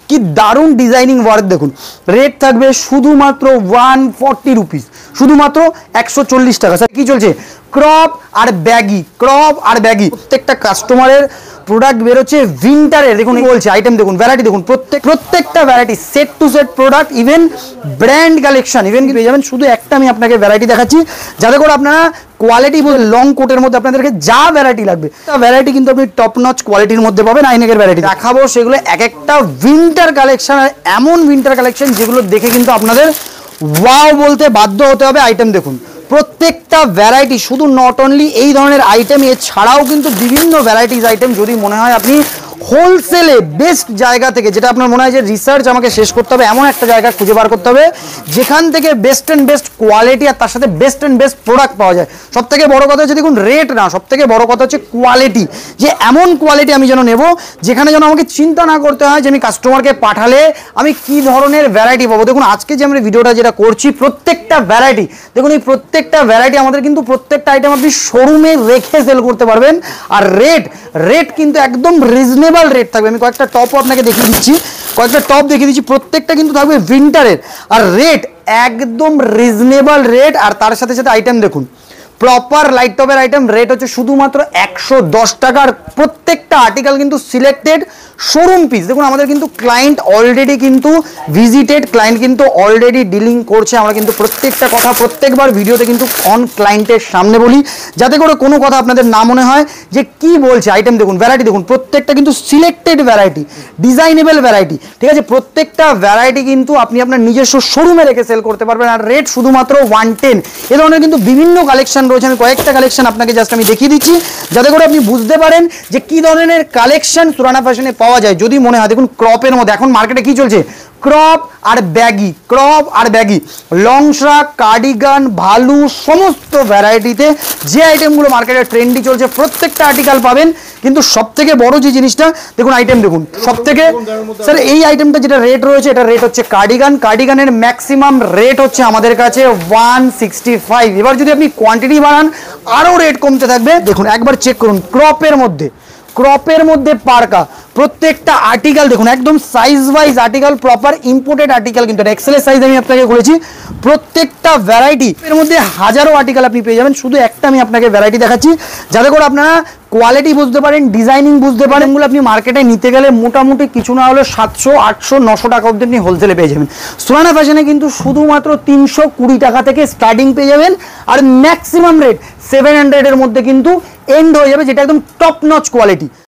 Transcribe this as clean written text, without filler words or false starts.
কি দারুণ designing work দেখুন। রেট থাকবে শুধুমাত্র 140 রুপিস, শুধুমাত্র 140 টাকা। স্যার কি চলছে? ক্রপ আর ব্যাগি, ক্রপ আর ব্যাগি। প্রত্যেকটা কাস্টমারের প্রোডাক্ট বেরোচ্ছে উইন্টারের। দেখুন বলছে আইটেম দেখুন, ভ্যারাইটি দেখুন, প্রত্যেকটা variety set to set product, even brand collection even কি পেয়ে যাবেন। শুধু একটা আমি আপনাকে ভ্যারাইটি দেখাচ্ছি যাতে করে আপনারা কোয়ালিটি বলতে লং কোটের মধ্যে আপনাদেরকে যা ভ্যারাইটি লাগবে ভ্যারাইটি কিন্তু আপনি টপ নচ কোয়ালিটির মধ্যে পাবেন। আইনেকের ভ্যারাইটি দেখাবো, সেগুলো এক একটা উইন্টার কালেকশন, আর এমন উইন্টার কালেকশন যেগুলো দেখে কিন্তু আপনাদের ওয়াও বলতে বাধ্য হতে হবে। আইটেম দেখুন, প্রত্যেকটা ভ্যারাইটি, শুধু নট অনলি এই ধরনের আইটেম, এছাড়াও কিন্তু বিভিন্ন ভ্যারাইটিস আইটেম। যদি মনে হয় আপনি হোলসেলে বেস্ট জায়গা থেকে, যেটা আপনার মনে হয় যে রিসার্চ আমাকে শেষ করতে হবে, এমন একটা জায়গা খুঁজে বার করতে হবে যেখান থেকে বেস্ট অ্যান্ড বেস্ট কোয়ালিটি আর তার সাথে বেস্ট অ্যান্ড বেস্ট প্রোডাক্ট পাওয়া যায়। সব থেকে বড় কথা হচ্ছে দেখুন রেট না, সব থেকে বড় কথা হচ্ছে কোয়ালিটি। যে এমন কোয়ালিটি আমি যেন নেব যেখানে যেন আমাকে চিন্তা না করতে হয় যে আমি কাস্টমারকে পাঠালে আমি কি ধরনের ভ্যারাইটি পাবো। দেখুন আজকে যে আমরা ভিডিওটা যেটা করছি, প্রত্যেকটা ভ্যারাইটি দেখুন, এই প্রত্যেকটা ভ্যারাইটি আমাদের কিন্তু প্রত্যেকটা আইটেম আপনি শোরুমে রেখে সেল করতে পারবেন। আর রেট কিন্তু একদম রিজনেবল রেট থাকবে। আমি কয়েকটা টপও আপনাকে দেখিয়ে দিচ্ছি, প্রত্যেকটা কিন্তু থাকবে উইন্টারের, আর রেট একদম রিজনেবল রেট। আর তার সাথে সাথে আইটেম দেখুন, প্রপার লাইট টপের আইটেম, রেট হচ্ছে শুধুমাত্র 110 টাকার। প্রত্যেকটা আর্টিকেল কিন্তু সিলেক্টেড শোরুম পিস। দেখুন আমাদের কিন্তু ক্লায়েন্ট অলরেডি কিন্তু ভিজিটেড, ক্লায়েন্ট কিন্তু অলরেডি ডিলিং করছে। আমরা কিন্তু প্রত্যেকটা কথা প্রত্যেকবার ভিডিওতে কিন্তু অন ক্লায়েন্টের সামনে বলি, যাতে করে কোনো কথা আপনাদের না মনে হয় যে কি বলছে। আইটেম দেখুন, ভ্যারাইটি দেখুন, প্রত্যেকটা কিন্তু সিলেক্টেড ভ্যারাইটি, ডিজাইনেবল ভ্যারাইটি, ঠিক আছে। প্রত্যেকটা ভ্যারাইটি কিন্তু আপনি আপনার নিজস্ব শোরুমে রেখে সেল করতে পারবেন। আর রেট শুধুমাত্র 110। এ ধরনের কিন্তু বিভিন্ন কালেকশন রয়েছে। আমি কয়েকটা কালেকশন আপনাকে জাস্ট আমি দেখিয়ে দিচ্ছি যাতে করে আপনি বুঝতে পারেন যে কি ধরনের কালেকশন সুরানা ফ্যাশনে পাওয়া যায়। যদি মনে হয়, দেখুন ক্রপের মধ্যে এখন মার্কেটে কি চলছে, ক্রপ আর ব্যাগি, ক্রপ আর ব্যাগি, লং শ্রাক, কার্ডিগান, ভালু, সমস্ত ভ্যারাইটিতে যে আইটেমগুলো মার্কেটে ট্রেন্ডি চলছে প্রত্যেকটা আর্টিকেল পাবেন। কিন্তু সব থেকে বড় যে জিনিসটা দেখুন, আইটেম দেখুন, সব থেকে স্যার এই আইটেমটা যেটা রেট রয়েছে, এটা রেট হচ্ছে কার্ডিগান। কার্ডিগানের ম্যাক্সিমাম রেট হচ্ছে আমাদের কাছে 165। এবার যদি আপনি কোয়ান্টিটি বাড়ান আরও রেট কমতে থাকবে। দেখুন একবার চেক করুন, ক্রপের মধ্যে পার্কা, প্রত্যেকটা আর্টিকেল দেখুন একদম size wise article, proper imported article, কিন্তু এক্সেলের সাইজ আমি আপনাকে বলেছি। প্রত্যেকটা ভ্যারাইটি এর মধ্যে হাজারো আর্টিকেল আপনি পেয়ে যাবেন। শুধু একটা আমি আপনাকে ভ্যারাইটি দেখাচ্ছি যাতে করে আপনারা কোয়ালিটি বুঝতে পারেন, ডিজাইনিং বুঝতে পারেন। এগুলো আপনি মার্কেটে নিতে গেলে মোটামুটি কিছু না হলে 700, 800, 900 টাকা অবধি আপনি হোলসেলে পেয়ে যাবেন। সুরানা ফ্যাশনে কিন্তু শুধুমাত্র 320 টাকা থেকে স্টার্টিং পেয়ে যাবেন। আর ম্যাক্সিমাম রেট 700 এর মধ্যে কিন্তু এন্ড হয়ে যাবে, যেটা একদম টপ নচ কোয়ালিটি।